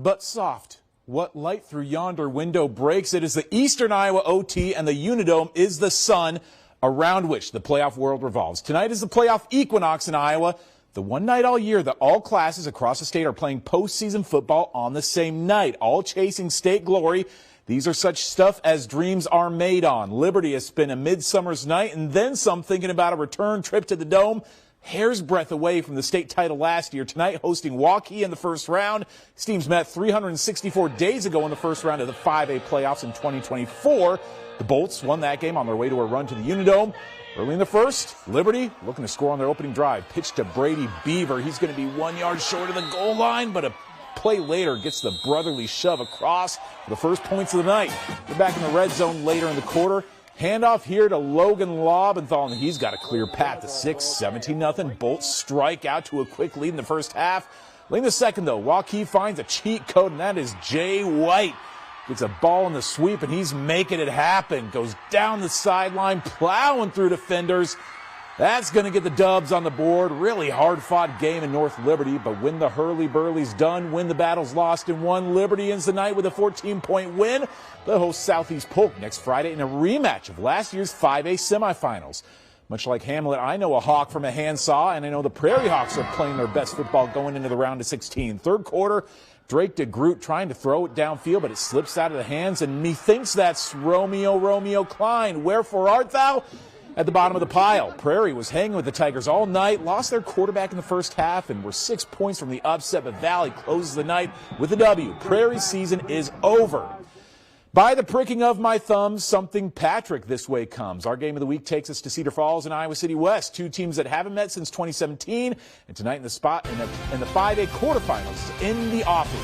but soft. What light through yonder window breaks? It is the Eastern Iowa OT, and the Unidome is the sun around which the playoff world revolves. Tonight is the playoff equinox in Iowa, the one night all year that all classes across the state are playing postseason football on the same night, all chasing state glory. These are such stuff as dreams are made on. Liberty has spent a midsummer's night and then some thinking about a return trip to the Dome. Hair's breadth away from the state title last year. Tonight hosting Waukee in the first round. These teams met 364 days ago in the first round of the 5A playoffs in 2024. The Bolts won that game on their way to a run to the Unidome. Early in the first, Liberty looking to score on their opening drive. Pitch to Brady Beaver. He's going to be 1 yard short of the goal line, but a play later gets the brotherly shove across for the first points of the night. They're back in the red zone later in the quarter. Handoff here to Logan Lobenthal, and he's got a clear path to 6, 17-0. Bolts strike out to a quick lead in the first half. Late in the second, though, Waukee finds a cheat code, and that is Jay White. Gets a ball in the sweep, and he's making it happen. Goes down the sideline, plowing through defenders. That's going to get the Dubs on the board. Really hard-fought game in North Liberty, but when the hurly-burly's done, when the battle's lost and won, Liberty ends the night with a 14-point win. They'll host Southeast Polk next Friday in a rematch of last year's 5A semifinals. Much like Hamlet, I know a hawk from a handsaw, and I know the Prairie Hawks are playing their best football going into the round of 16. Third quarter, Drake DeGroot trying to throw it downfield, but it slips out of the hands, and methinks that's Romeo Klein. Wherefore art thou? At the bottom of the pile, Prairie was hanging with the Tigers all night, lost their quarterback in the first half, and were 6 points from the upset, but Valley closes the night with a W. Prairie's season is over. By the pricking of my thumbs, something Patrick this way comes. Our game of the week takes us to Cedar Falls and Iowa City West, two teams that haven't met since 2017, and tonight in the 5A quarterfinals in the offing.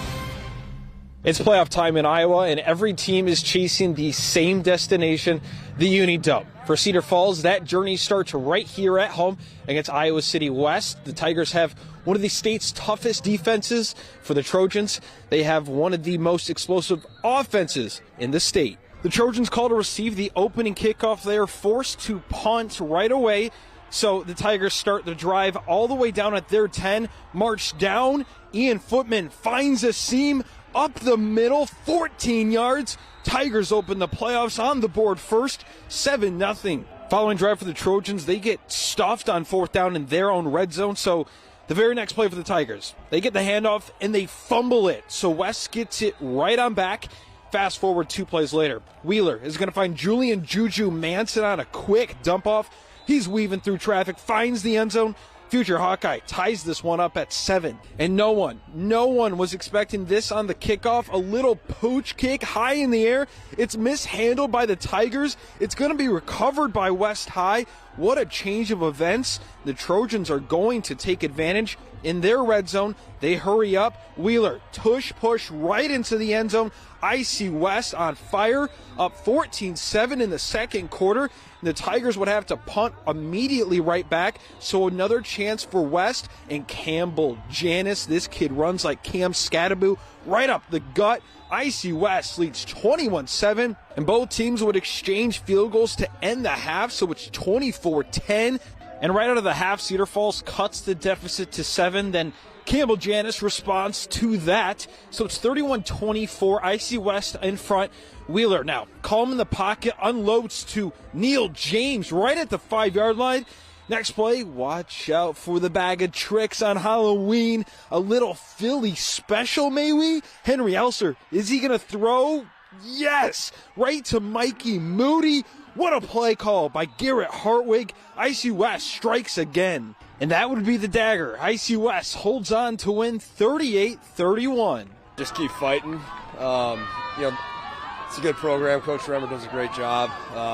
It's playoff time in Iowa, and every team is chasing the same destination, the Unidome. For Cedar Falls, that journey starts right here at home against Iowa City West. The Tigers have one of the state's toughest defenses. For the Trojans, they have one of the most explosive offenses in the state. The Trojans call to receive the opening kickoff. They are forced to punt right away. So the Tigers start the drive all the way down at their 10, march down. Ian Footman finds a seam up the middle, 14 yards. Tigers open the playoffs on the board first, 7-0. Following drive for the Trojans, they get stuffed on fourth down in their own red zone. So the very next play for the Tigers, they get the handoff and they fumble it. So West gets it right on back. Fast forward 2 plays later, Wheeler is going to find Julian Juju Manson on a quick dump off. He's weaving through traffic, finds the end zone. Future Hawkeye ties this one up at 7. And no one was expecting this on the kickoff. A little pooch kick high in the air. It's mishandled by the Tigers. It's going to be recovered by West High. What a change of events. The Trojans are going to take advantage in their red zone. They hurry up. Wheeler, push right into the end zone. IC West on fire, up 14-7 in the second quarter. The Tigers would have to punt immediately right back, so another chance for West. And Campbell Janis, this kid runs like Cam Scattaboo, right up the gut. IC West leads 21-7, and both teams would exchange field goals to end the half, so it's 24-10. And right out of the half, Cedar Falls cuts the deficit to 7, then Campbell Janis responds to that, so it's 31-24, IC West in front. Wheeler now calm in the pocket, unloads to Neil James right at the 5-yard line. Next play, watch out for the bag of tricks on Halloween. A little Philly special, may we? Henry Elser, is he going to throw? Yes! Right to Mikey Moody. What a play call by Garrett Hartwig. IC West strikes again. And that would be the dagger. IC West holds on to win 38-31. Just keep fighting. It's a good program. Coach Remmer does a great job.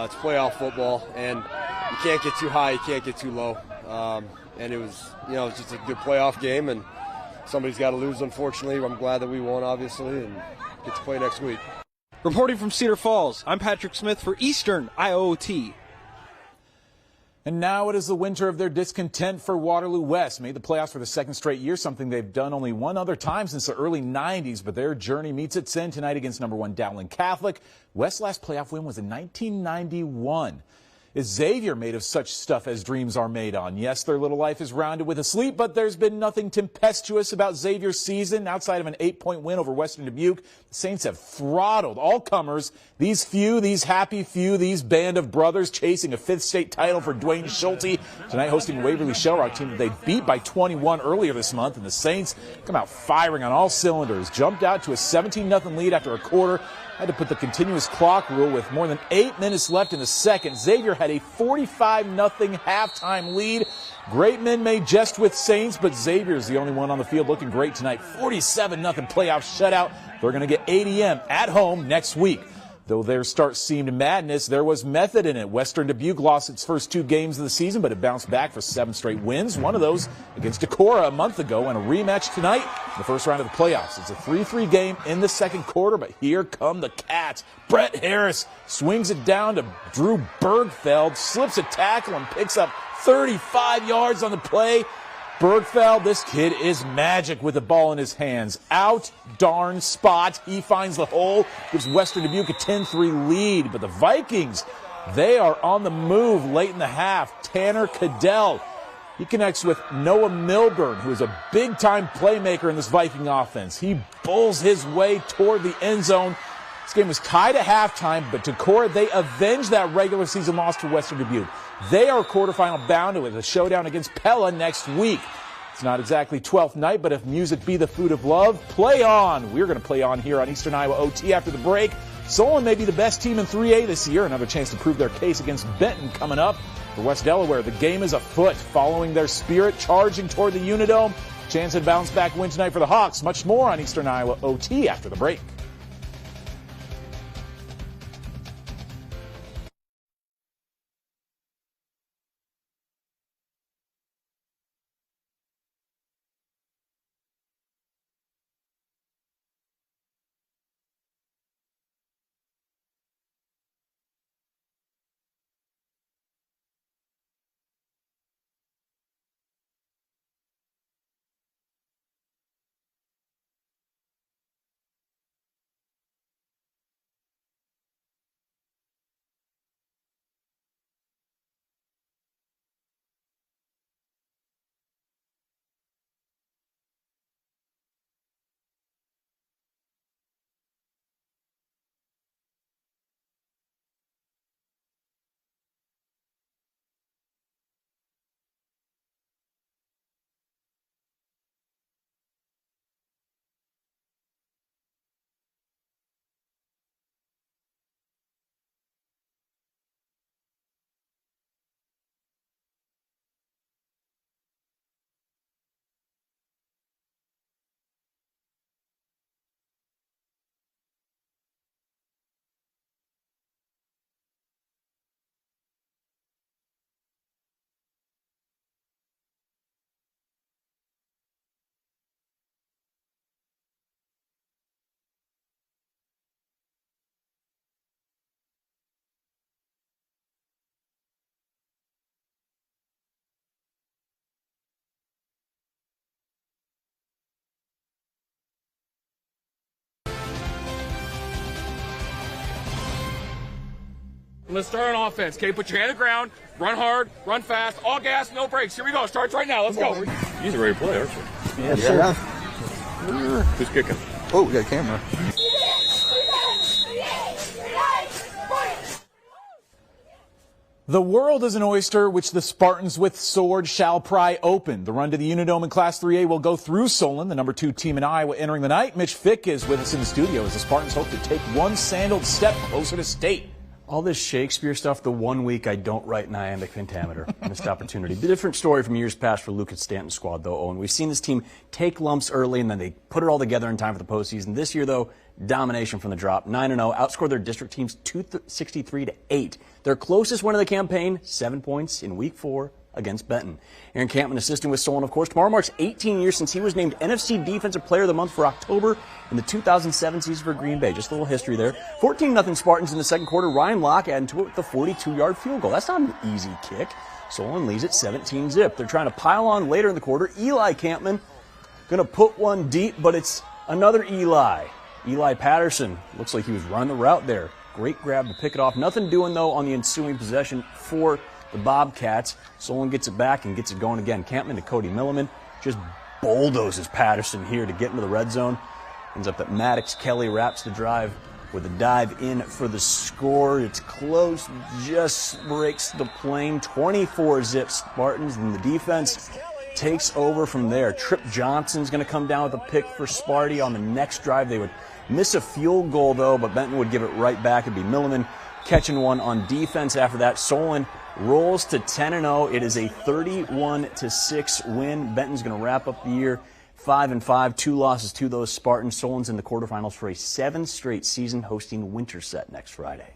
It's playoff football, and you can't get too high, you can't get too low. And it was just a good playoff game, and somebody's got to lose, unfortunately. I'm glad that we won, obviously, and get to play next week. Reporting from Cedar Falls, I'm Patrick Smith for Eastern IOT. And now it is the winter of their discontent for Waterloo West. Made the playoffs for the second straight year, something they've done only one other time since the early 90s. But their journey meets its end tonight against #1 Dowling Catholic. West's last playoff win was in 1991. Is Xavier made of such stuff as dreams are made on? Yes, their little life is rounded with a sleep, but there's been nothing tempestuous about Xavier's season. Outside of an 8-point win over Western Dubuque, the Saints have throttled all comers. These happy few, these band of brothers chasing a 5th state title for Dwayne Schulte. Tonight hosting Waverly Shell Rock team that they beat by 21 earlier this month. And the Saints come out firing on all cylinders. Jumped out to a 17-0 lead after a quarter. Had to put the continuous clock rule with more than 8 minutes left in the second. Xavier had a 45-0 halftime lead. Great men may jest with Saints, but Xavier is the only one on the field looking great tonight. 47-0 playoff shutout. They're going to get ADM at home next week. Though their start seemed madness, there was method in it. Western Dubuque lost its first 2 games of the season, but it bounced back for 7 straight wins. One of those against Decorah a month ago, and a rematch tonight in the first round of the playoffs. It's a 3-3 game in the second quarter, but here come the Cats. Brett Harris swings it down to Drew Bergfeld, slips a tackle and picks up 35 yards on the play. Bergfeld, this kid is magic with the ball in his hands. Out darn spot. He finds the hole, gives Western Dubuque a 10-3 lead. But the Vikings, they are on the move late in the half. Tanner Cadell, he connects with Noah Milburn, who is a big-time playmaker in this Viking offense. He bowls his way toward the end zone. This game was tied at halftime, but Decorah, they avenged that regular season loss to Western Dubuque. They are quarterfinal bound with a showdown against Pella next week. It's not exactly 12th night, but if music be the food of love, play on. We're going to play on here on Eastern Iowa OT after the break. Solon may be the best team in 3A this year. Another chance to prove their case against Benton coming up. For West Delaware, the game is afoot. Following their spirit, charging toward the Unidome. Chance at bounce back win tonight for the Hawks. Much more on Eastern Iowa OT after the break. Let's start on offense. Okay, put your hand on the ground, run hard, run fast, all gas, no brakes. Here we go. Starts right now. Let's go. You're ready to play, aren't you? Yes, sir. Who's kicking? Oh, we got a camera. The world is an oyster which the Spartans with sword shall pry open. The run to the Unidome in Class 3A will go through Solon, the number 2 team in Iowa entering the night. Mitch Fick is with us in the studio as the Spartans hope to take one sandaled step closer to state. All this Shakespeare stuff, the 1 week I don't write an iambic pentameter. Missed opportunity. The different story from years past for Lucas Stanton's squad, though, Owen. We've seen this team take lumps early and then they put it all together in time for the postseason. This year, though, domination from the drop. 9-0, outscored their district teams 263-8. Their closest win of the campaign, 7 points in week 4 against Benton. Aaron Campman assisting with Solon, of course. Tomorrow marks 18 years since he was named NFC Defensive Player of the Month for October in the 2007 season for Green Bay. Just a little history there. 14-0 Spartans in the second quarter. Ryan Locke adding to it with the 42-yard field goal. That's not an easy kick. Solon leads at 17-zip. They're trying to pile on later in the quarter. Eli Campman going to put one deep, but it's another Eli. Eli Patterson. Looks like he was running the route there. Great grab to pick it off. Nothing doing, though, on the ensuing possession for the Bobcats. Solon gets it back and gets it going again. Campman to Cody Milliman. Just bulldozes Patterson here to get into the red zone. Ends up that Maddox Kelly wraps the drive with a dive in for the score. It's close, just breaks the plane. 24-zip Spartans, and the defense takes over from there. Trip Johnson's going to come down with a pick for Sparty on the next drive. They would miss a field goal, though, but Benton would give it right back. It'd be Milliman catching one on defense after that. Solon rolls to 10-0. It is a 31-6 win. Benton's going to wrap up the year 5-5, 2 losses to those Spartans. Solon's in the quarterfinals for a 7th straight season, hosting Winterset next Friday.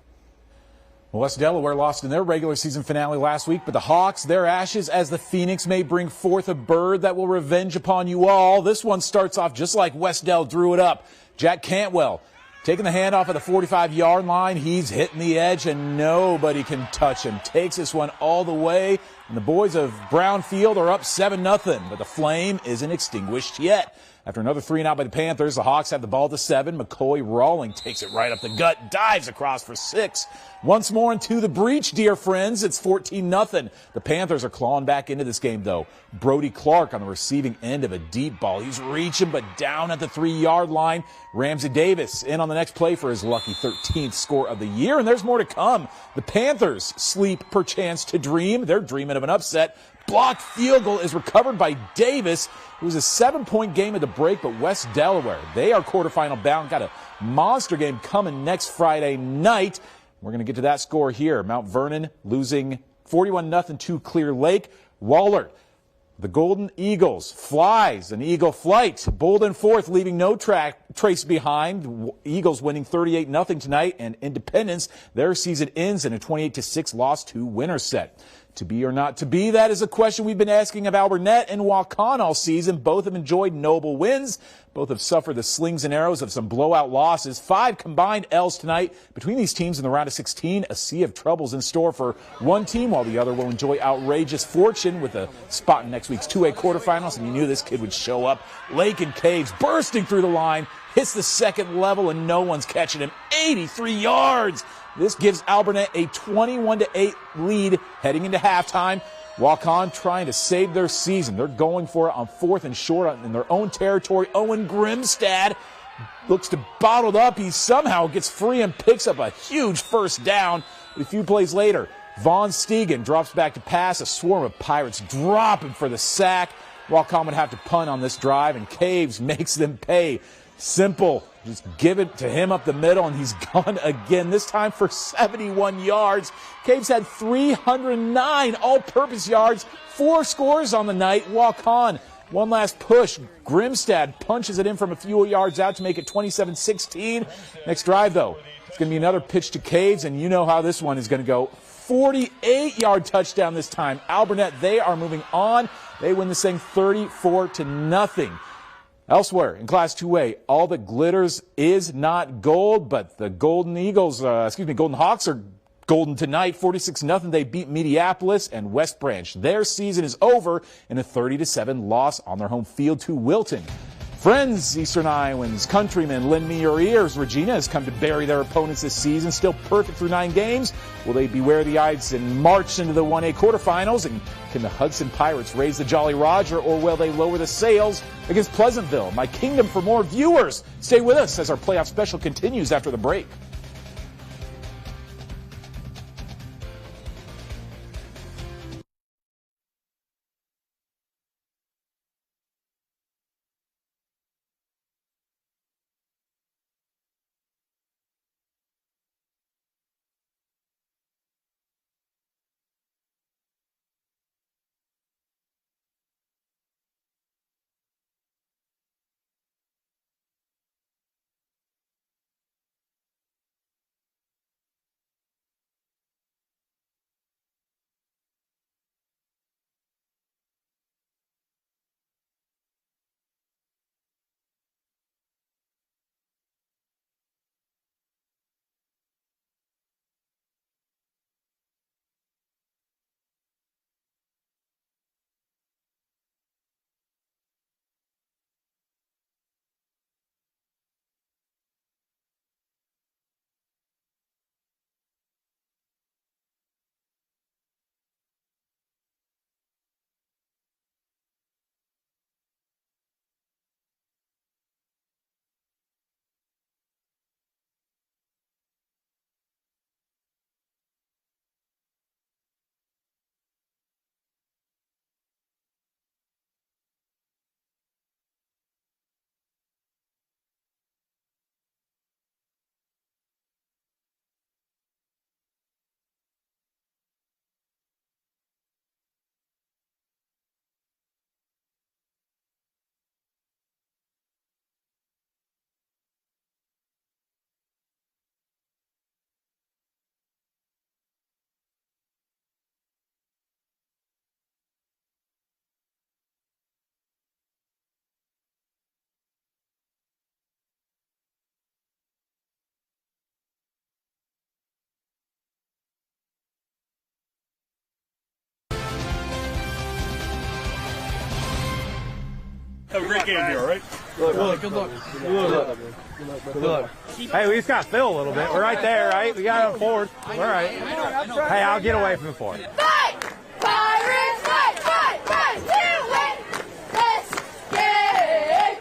Well, West Delaware lost in their regular season finale last week, but the Hawks, their ashes as the Phoenix may bring forth a bird that will revenge upon you all. This one starts off just like West Del drew it up. Jack Cantwell taking the handoff at the 45-yard line. He's hitting the edge, and nobody can touch him. Takes this one all the way, and the boys of Brownfield are up 7-0, but the flame isn't extinguished yet. After another 3-and-out by the Panthers, the Hawks have the ball to 7. McCoy Rawling takes it right up the gut, dives across for 6. Once more into the breach, dear friends. It's 14-0. The Panthers are clawing back into this game, though. Brody Clark on the receiving end of a deep ball. He's reaching, but down at the 3-yard line. Ramsey Davis in on the next play for his lucky 13th score of the year, and there's more to come. The Panthers sleep perchance to dream. They're dreaming of an upset. Blocked field goal is recovered by Davis. It was a 7-point game at the break, but West Delaware, they are quarterfinal bound. Got a monster game coming next Friday night. We're going to get to that score here. Mount Vernon losing 41-0 to Clear Lake. Wahlert, the Golden Eagles, flies an eagle flight. Bolden fourth, leaving no trace behind. Eagles winning 38-0 tonight. And Independence, their season ends in a 28-6 loss to Winterset. To be or not to be, that is a question we've been asking of Alburnett and Waukon all season. Both have enjoyed noble wins. Both have suffered the slings and arrows of some blowout losses. 5 combined L's tonight. Between these teams in the round of 16, a sea of troubles in store for one team, while the other will enjoy outrageous fortune with a spot in next week's 2A quarterfinals. And you knew this kid would show up. Lake and Caves bursting through the line, hits the second level, and no one's catching him. 83 yards. This gives Alburnett a 21-8 lead heading into halftime. Waukon trying to save their season. They're going for it on 4th and short in their own territory. Owen Grimstad looks to bottled up. He somehow gets free and picks up a huge first down. A few plays later, Vaughn Stegan drops back to pass. A swarm of Pirates dropping for the sack. Waukon would have to punt on this drive, and Caves makes them pay. Simple. Just give it to him up the middle, and he's gone again, this time for 71 yards. Caves had 309 all-purpose yards, 4 scores on the night. Waukon, one last push. Grimstad punches it in from a few yards out to make it 27-16. Next drive, though, it's going to be another pitch to Caves, and you know how this one is going to go. 48-yard touchdown this time. Alburnett, they are moving on. They win this thing 34-0. Elsewhere in Class 2A, all that glitters is not gold, but the Golden Hawks are golden tonight. 46-0. They beat Mediapolis and West Branch. Their season is over in a 30-7 loss on their home field to Wilton. Friends, Eastern Iowans, countrymen, lend me your ears. Regina has come to bury their opponents this season, still perfect through 9 games. Will they beware the eyes and march into the 1A quarterfinals? And can the Hudson Pirates raise the Jolly Roger, or will they lower the sails against Pleasantville? My kingdom for more viewers. Stay with us as our playoff special continues after the break. Have a great game here, all right? Good luck. Good luck. Hey, we just got to fill a little bit. We're right there, right? We got it forward. All right. Hey, I'll get away from the fort. Fight! Pirates, fight, fight, fight! To win this game!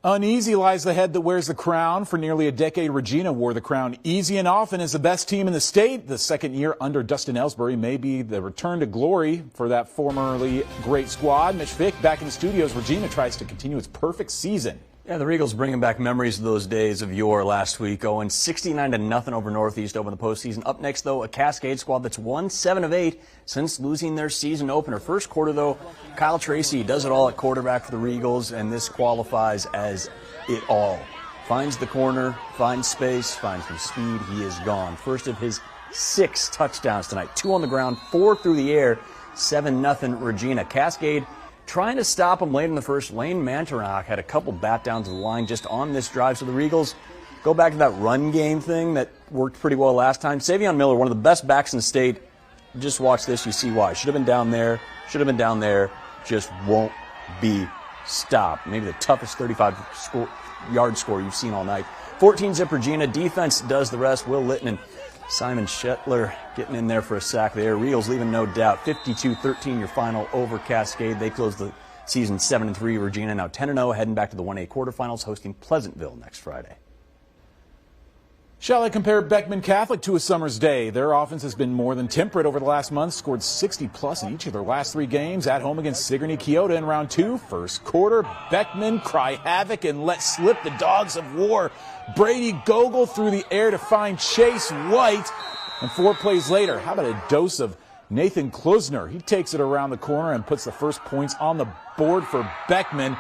Uneasy lies the head that wears the crown. For nearly a decade, Regina wore the crown easy and often as the best team in the state. The second year under Dustin Ellsbury may be the return to glory for that formerly great squad. Mitch Fick back in the studios. Regina tries to continue its perfect season. Yeah, the Regals bringing back memories of those days of yore last week. Owing 69-0 over Northeast open the postseason. Up next, though, a Cascade squad that's won 7 of 8 since losing their season opener. First quarter, though, Kyle Tracy does it all at quarterback for the Regals, and this qualifies as it all. Finds the corner, finds space, finds some speed. He is gone. First of his 6 touchdowns tonight. 2 on the ground, 4 through the air. 7-0 Regina. Cascade trying to stop him late in the first. Lane Mantarock had a couple bat downs to the line just on this drive. So the Regals go back to that run game thing that worked pretty well last time. Savion Miller, one of the best backs in the state. Just watch this, you see why. Should have been down there, just won't be stopped. Maybe the toughest 35-yard score you've seen all night. 14-zip Regina. Defense does the rest. Will Litton and Simon Shetler getting in there for a sack there. Regals leaving no doubt. 52-13 your final over Cascade. They close the season 7-3. Regina now 10-0, heading back to the 1A quarterfinals, hosting Pleasantville next Friday. Shall I compare Beckman Catholic to a summer's day? Their offense has been more than temperate over the last month. Scored 60+ in each of their last 3 games. At home against Sigourney-Keota in round 2. First quarter, Beckman cry havoc and let slip the Dogs of War. Brady Gogol through the air to find Chase White. And 4 plays later, how about a dose of Nathan Klusner? He takes it around the corner and puts the first points on the board for Beckman.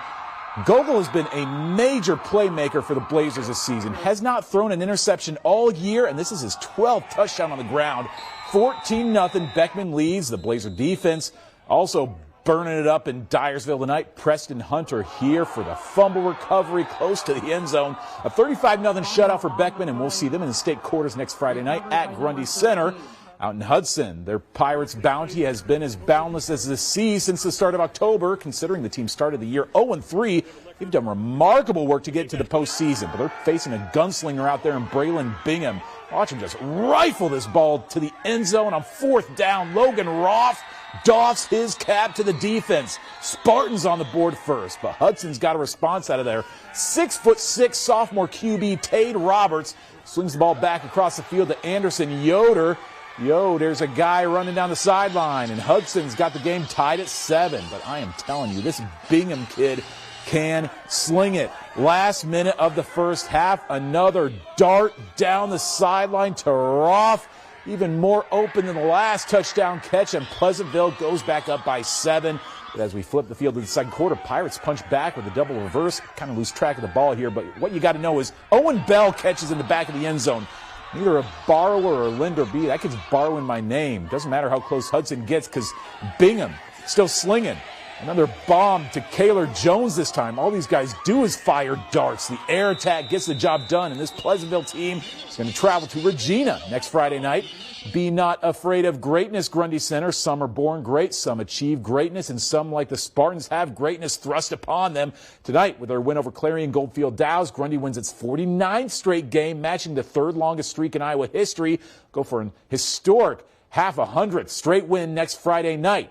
Gogol has been a major playmaker for the Blazers this season. Has not thrown an interception all year, and this is his 12th touchdown on the ground. 14-0. Beckman leads. The Blazer defense also burning it up in Dyersville tonight. Preston Hunter here for the fumble recovery close to the end zone. A 35-0 shutout for Beckman, and we'll see them in the state quarters next Friday night at Grundy Center. Out in Hudson, their Pirates' bounty has been as boundless as the sea since the start of October. Considering the team started the year 0-3, they've done remarkable work to get to the postseason. But they're facing a gunslinger out there in Braylon Bingham. Watch him just rifle this ball to the end zone on 4th down. Logan Roth doffs his cap to the defense. Spartans on the board first, but Hudson's got a response out of there. 6'6" sophomore QB Tade Roberts swings the ball back across the field to Anderson Yoder. There's a guy running down the sideline, and Hudson's got the game tied at 7. But I am telling you, this Bingham kid can sling it. Last minute of the first half, another dart down the sideline to Roth. Even more open than the last touchdown catch, and Pleasantville goes back up by 7. But as we flip the field to the second quarter, Pirates punch back with a double reverse. Kind of lose track of the ball here, but what you got to know is Owen Bell catches in the back of the end zone. Neither a borrower or lender be. That kid's borrowing my name. Doesn't matter how close Hudson gets because Bingham still slinging. Another bomb to Kaylor Jones this time. All these guys do is fire darts. The air attack gets the job done, and this Pleasantville team is going to travel to Regina next Friday night. Be not afraid of greatness, Grundy Center. Some are born great, some achieve greatness, and some, like the Spartans, have greatness thrust upon them. Tonight, with their win over Clarion Goldfield Dows, Grundy wins its 49th straight game, matching the 3rd longest streak in Iowa history. Go for an historic half 100th straight win next Friday night.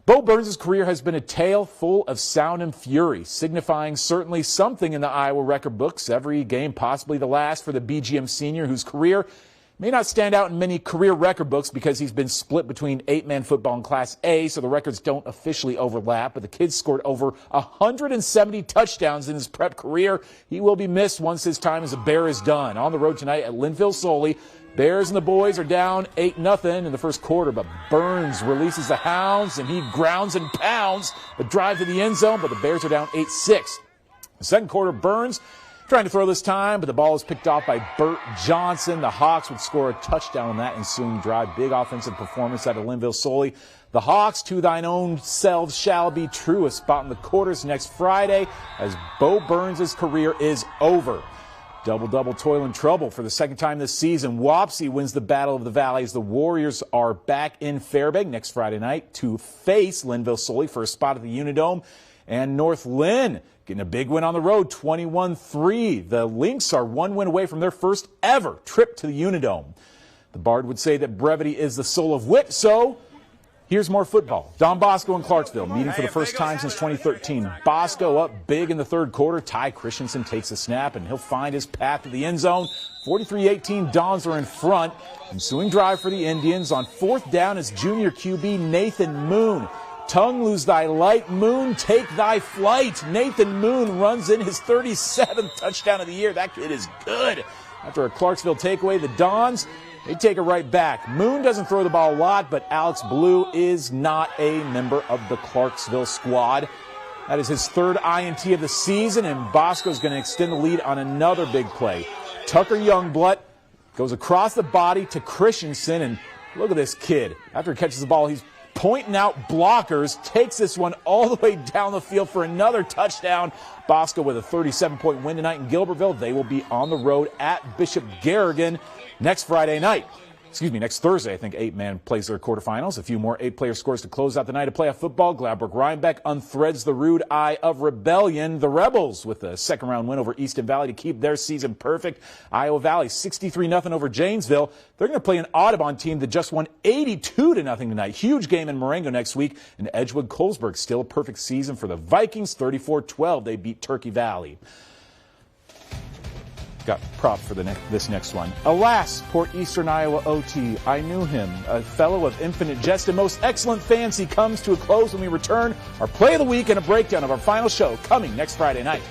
Bo Burns' career has been a tale full of sound and fury, signifying certainly something in the Iowa record books. Every game possibly the last for the BGM senior, whose career may not stand out in many career record books because he's been split between 8-man football and Class A, so the records don't officially overlap. But the kid scored over 170 touchdowns in his prep career. He will be missed once his time as a Bear is done. On the road tonight at Linville-Sully, Bears and the boys are down 8-0 in the first quarter, but Burns releases the Hounds, and he grounds and pounds the drive to the end zone, but the Bears are down 8-6. The second quarter, Burns trying to throw this time, but the ball is picked off by Burt Johnson. The Hawks would score a touchdown on that ensuing drive. Big offensive performance out of Linville-Sully. The Hawks, to thine own selves shall be true. A spot in the quarters next Friday as Bo Burns' career is over. Double-double toil and trouble for the second time this season. Wapsie wins the Battle of the Valleys. The Warriors are back in Fairbank next Friday night to face Linville-Sully for a spot at the Unidome. And North Lynn getting a big win on the road, 21-3. The Lynx are one win away from their first ever trip to the Unidome. The Bard would say that brevity is the soul of wit, so here's more football. Don Bosco and Clarksville meeting for the first time since 2013. Bosco up big in the third quarter. Ty Christensen takes a snap, and he'll find his path to the end zone. 43-18, Dons are in front. Ensuing drive for the Indians. On fourth down is junior QB Nathan Moon. Tongue lose thy light, Moon, take thy flight. Nathan Moon runs in his 37th touchdown of the year. That kid is good. After a Clarksville takeaway, the Dons, they take it right back. Moon doesn't throw the ball a lot, but Alex Blue is not a member of the Clarksville squad. That is his third INT of the season, and Bosco's going to extend the lead on another big play. Tucker Youngblood goes across the body to Christensen, and look at this kid. After he catches the ball, he's pointing out blockers, takes this one all the way down the field for another touchdown. Bosco with a 37-point win tonight in Gilbertville. They will be on the road at Bishop Garrigan next Friday night. Next Thursday, I think 8-man plays their quarterfinals. A few more 8-player scores to close out the night of playoff football. Gladbrook-Rhinebeck unthreads the rude eye of rebellion. The Rebels with a second-round win over Easton Valley to keep their season perfect. Iowa Valley 63-0 over Janesville. They're going to play an Audubon team that just won 82-0 tonight. Huge game in Marengo next week. And Edgewood-Colesburg still a perfect season for the Vikings. 34-12, they beat Turkey Valley. Got prop for this next one. Alas, poor Eastern Iowa OT. I knew him, a fellow of infinite jest and most excellent fancy. Comes to a close when we return. Our play of the week and a breakdown of our final show coming next Friday night.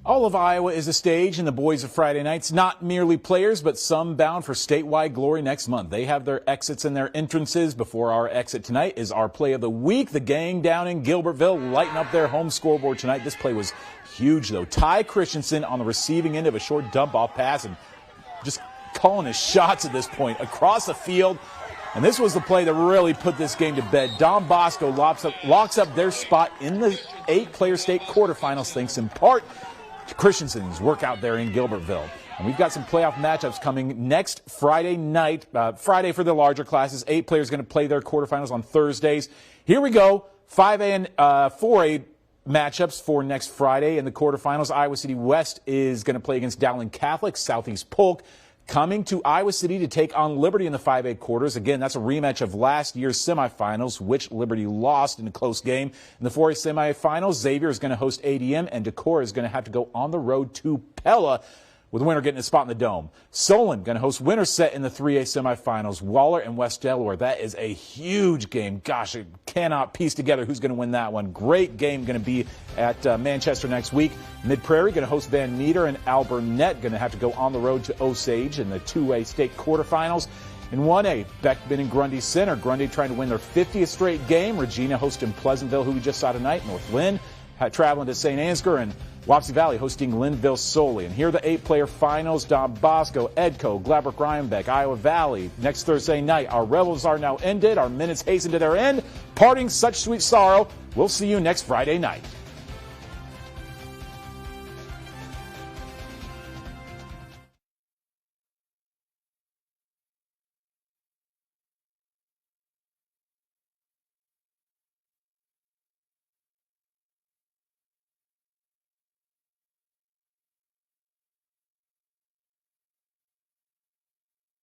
All of Iowa is a stage, and the boys of Friday nights, not merely players, but some bound for statewide glory next month. They have their exits and their entrances. Before our exit tonight is our play of the week. The gang down in Gilbertville lighting up their home scoreboard tonight. This play was huge, though. Ty Christensen on the receiving end of a short dump-off pass and just calling his shots at this point across the field. And this was the play that really put this game to bed. Don Bosco locks up their spot in the 8-player state quarterfinals, thanks in part to Christensen's work out there in Gilbertville. And we've got some playoff matchups coming next Friday night. Friday for the larger classes. 8 players going to play their quarterfinals on Thursdays. Here we go. 5A and 4A matchups for next Friday in the quarterfinals. Iowa City West is going to play against Dowling Catholic. Southeast Polk coming to Iowa City to take on Liberty in the 5A quarters. Again, that's a rematch of last year's semifinals, which Liberty lost in a close game. In the 4A semifinals, Xavier is going to host ADM, and Decorah is going to have to go on the road to Pella, with the winner getting a spot in the Dome. Solon going to host Winterset in the 3A semifinals. Waller and West Delaware. That is a huge game. Gosh, I cannot piece together who's going to win that one. Great game going to be at Manchester next week. Mid-Prairie going to host Van Meter, and Alburnett going to have to go on the road to Osage in the 2A state quarterfinals. In 1A, Beckman and Grundy Center. Grundy trying to win their 50th straight game. Regina hosting Pleasantville, who we just saw tonight. North Lynn traveling to St. Ansgar, and Waukee Valley hosting Linville Solely. And here are the 8-player finals. Bosco, Edco, Gladbrook, Rhinebeck, Iowa Valley. Next Thursday night, our revels are now ended. Our minutes hasten to their end. Parting such sweet sorrow. We'll see you next Friday night.